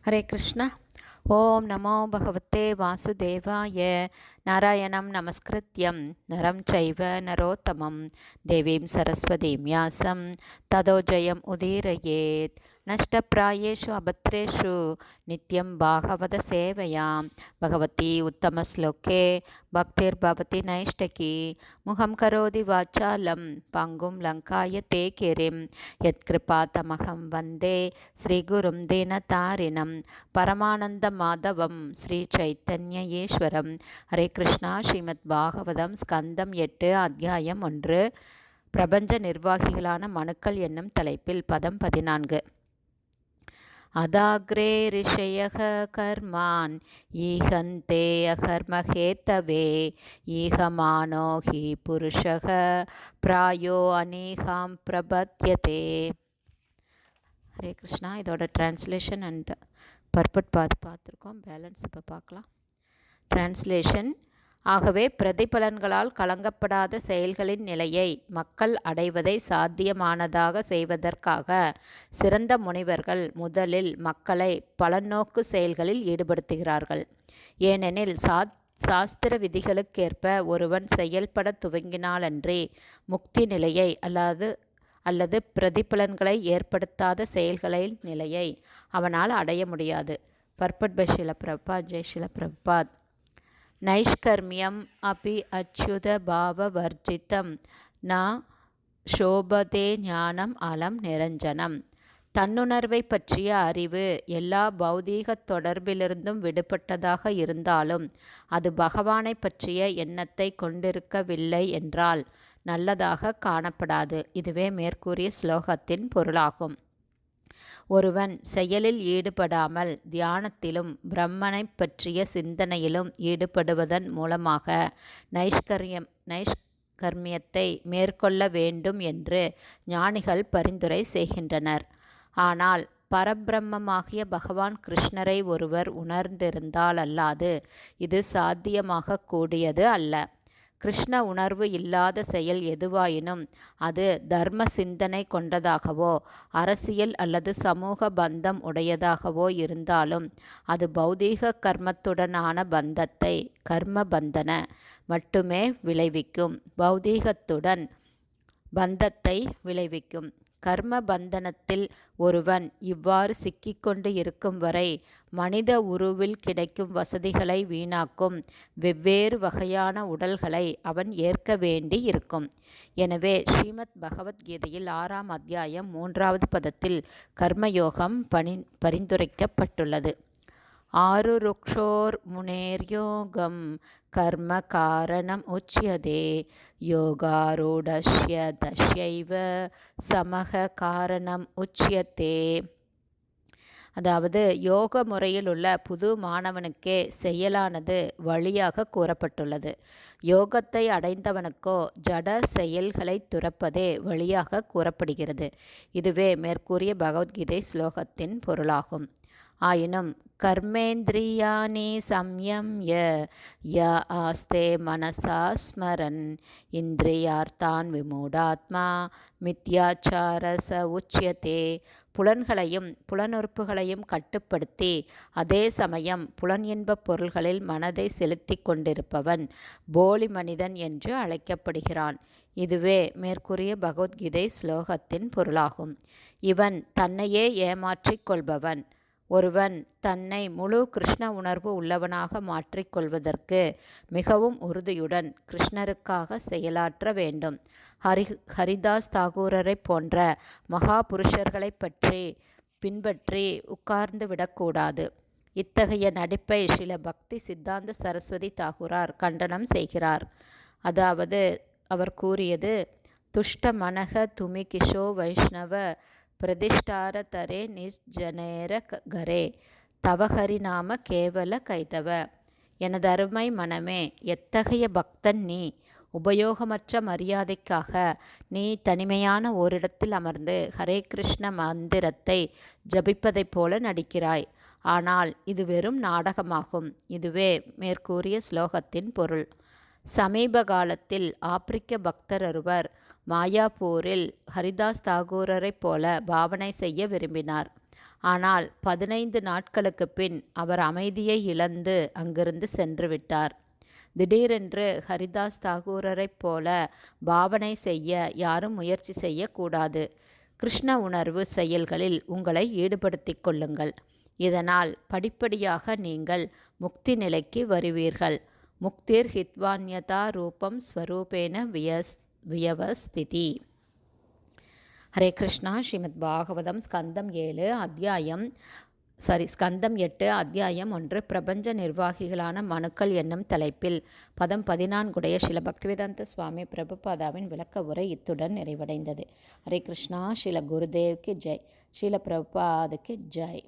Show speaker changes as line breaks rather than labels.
ஹரே கிருஷ்ணா. ஓம் நமோ பகவத்தே வாசுதேவாய. நாராயணம் நமஸ்கிருத்யம் நரம் சைவ நரோத்தமம் தேவீம் சரஸ்வதீம் வியாசம் ததோ ஜெயம் உதீரயேத். நஷ்டப்பிராயேஷு அபத்ரேஷு நித்யம் பாகவத சேவையாம் பகவதி உத்தமஸ்லோகே பக்திர்பவதி நைஷ்டகி. முகம் கரோதி வாச்சாலம் பங்கும் லங்காய தே கிரிம் யத்கிருபா தமகம் வந்தே ஸ்ரீகுரும் தீனதாரிணம் பரமானந்த மாதவம் ஸ்ரீ சைத்தன்ய ஈஸ்வரம். ஹரே கிருஷ்ணா. ஸ்ரீமத் பாகவதம் ஸ்கந்தம் 8 அத்தியாயம் 1 பிரபஞ்ச நிர்வாகிகளான மனுக்கள் என்னும் தலைப்பில் பதம் 14. அதாக்ரே ரிஷயக கர்மான் ஈகந்தே அகர்மஹேத்தவே ஈகமானோ ஹி புருஷக பிராயோ அநீகாம் பிரபத்யதே. ஹரே கிருஷ்ணா. இதோட டிரான்ஸ்லேஷன் அண்ட் பர்பட் பார்த்துருக்கோம். பேலன்ஸ் இப்போ பார்க்கலாம். டிரான்ஸ்லேஷன். ஆகவே பிரதிபலன்களால் கலங்கப்படாத செயல்களின் நிலையை மக்கள் அடைவதை சாத்தியமானதாக செய்வதற்காக சிறந்த முனிவர்கள் முதலில் மக்களை பலநோக்கு செயல்களில் ஈடுபடுத்துகிறார்கள். ஏனெனில் சாஸ்திர விதிகளுக்கேற்ப ஒருவன் செயல்பட துவங்கினாலன்றி முக்தி நிலையை அல்லது பிரதிபலன்களை ஏற்படுத்தாத செயல்களின் நிலையை அவனால் அடைய முடியாது. பர்பட் பை ஷில பிரபாத். ஜெய் ஷில பிரபாத். நைஷ்கர்மியம் அபி அச்சுத பாவ வர்ஜிதம் ந சோபதே ஞானம் அலம் நிரஞ்சனம். தன்னுணர்வை பற்றிய அறிவு எல்லா பௌதீக தொடர்பிலிருந்தும் விடுபட்டதாக இருந்தாலும் அது பகவானை பற்றிய எண்ணத்தை கொண்டிருக்கவில்லை என்றால் நல்லதாக காணப்படாது. இதுவே மேற்கூறிய ஸ்லோகத்தின் பொருளாகும். ஒருவன் செயலில் ஈடுபடாமல் தியானத்திலும் பிரம்மனை பற்றிய சிந்தனையிலும் ஈடுபடுவதன் மூலமாக நைஷ்கர்மியத்தை மேற்கொள்ள வேண்டும் என்று ஞானிகள் பரிந்துரை செய்கின்றனர். ஆனால் பரபிரம்மமாகிய பகவான் கிருஷ்ணரை ஒருவர் உணர்ந்திருந்தால் அல்லாது இது சாத்தியமாக கூடியது அல்ல. கிருஷ்ண உணர்வு இல்லாத செயல் எதுவாயினும் அது தர்ம சிந்தனை கொண்டதாகவோ அரசியல் அல்லது சமூக பந்தம் உடையதாகவோ இருந்தாலும் அது பௌதீக கர்மத்துடனான பந்தத்தை கர்ம பந்தன மட்டுமே விளைவிக்கும். பௌதீகத்துடன் பந்தத்தை விளைவிக்கும் கர்ம பந்தனத்தில் ஒருவன் இவ்வாறு சிக்கிக்கொண்டு இருக்கும் வரை மனித உருவில் கிடைக்கும் வசதிகளை வீணாக்கும் வெவ்வேறு வகையான உடல்களை அவன் ஏற்க வேண்டி இருக்கும். எனவே ஸ்ரீமத் பகவத்கீதையில் 6ஆம் அத்தியாயம் 3வது பதத்தில் கர்மயோகம் பரிந்துரைக்கப்பட்டுள்ளது. ஆருருக்ஷோர் முனேர்யோகம் கர்ம காரணம் உச்யதே யோகாரூடஸ்ய தஸ்யைவ சமக காரணம் உச்யதே. அதாவது யோக முறையில் உள்ள புது மாணவனுக்கே செயலானது வழியாக கூறப்பட்டுள்ளது. யோகத்தை அடைந்தவனுக்கோ ஜட செயல்களை துறப்பதே வழியாக கூறப்படுகிறது. இதுவே மேற்கூறிய பகவத்கீதை ஸ்லோகத்தின் பொருளாகும். ஆயினும் கர்மேந்திரியாணி சம்யம்ய ய ஆஸ்தே மனசா ஸ்மரன் இந்திரியார்த்தான் விமூடாத்மா மித்யாச்சாரச உச்யதே. புலன்களையும் புலனுறுப்புகளையும் கட்டுப்படுத்தி அதே சமயம் புலன் இன்பப் பொருள்களில் மனதை செலுத்தி கொண்டிருப்பவன் போலி மனிதன் என்று அழைக்கப்படுகிறான். இதுவே மேற்கூறிய பகவத்கீதை ஸ்லோகத்தின் பொருளாகும். இவன் தன்னையே ஏமாற்றிக் கொள்பவன். ஒருவன் தன்னை முழு கிருஷ்ண உணர்வு உள்ளவனாக மாற்றிக்கொள்வதற்கு மிகவும் உறுதியுடன் கிருஷ்ணருக்காக செயலாற்ற வேண்டும். ஹரிதாஸ் தாகூரரை போன்ற மகா புருஷர்களை பின்பற்றி உட்கார்ந்து விடக்கூடாது. இத்தகைய நடிப்பை ஸ்ரீல பக்தி சித்தாந்த சரஸ்வதி தாகூரார் கண்டனம் செய்கிறார். அதாவது அவர் கூறியது, துஷ்ட மனக துமி கிஷோ வைஷ்ணவ பிரதிஷ்டார தரே நிஸ்ஜனேர கரே தவஹரி நாம கேவல கைதவ. எனது அருமை மனமே, எத்தகைய பக்தன் நீ! உபயோகமற்ற மரியாதைக்காக நீ தனிமையான ஓரிடத்தில் அமர்ந்து ஹரே கிருஷ்ண மந்திரத்தை ஜபிப்பதைப் போல நடிக்கிறாய். ஆனால் இது வெறும் நாடகமாகும். இதுவே மேற்கூறிய ஸ்லோகத்தின் பொருள். சமீப காலத்தில் ஆப்பிரிக்க பக்தர் ஒருவர் மாயாப்பூரில் ஹரிதாஸ் தாகூரரைப் போல பாவனை செய்ய விரும்பினார். ஆனால் 15 நாட்களுக்கு பின் அவர் அமைதியை இழந்து அங்கிருந்து சென்று விட்டார். திடீரென்று ஹரிதாஸ் தாகூரரைப் போல பாவனை செய்ய யாரும் முயற்சி செய்யக்கூடாது. கிருஷ்ண உணர்வு செயல்களில் உங்களை ஈடுபடுத்திக் கொள்ளுங்கள். இதனால் படிப்படியாக நீங்கள் முக்தி நிலைக்கு வருவீர்கள். முக்திர் ஹித்வான்யதா ரூபம் ஸ்வரூபேன வியவஸ்திதி. ஹரே கிருஷ்ணா. ஸ்ரீமத் பாகவதம் ஸ்கந்தம் 8 அத்தியாயம் 1 பிரபஞ்ச நிர்வாகிகளான மனுக்கள் என்னும் தலைப்பில் பதம் 14 ஸ்ரீல பக்திவேதாந்த சுவாமி பிரபுபாதாவின் விளக்க உரை இத்துடன் நிறைவடைந்தது. ஹரே கிருஷ்ணா. ஸ்ரீல குருதேவ்க்கு ஜெய். ஸ்ரீல பிரபுபாதுக்கு ஜெய்.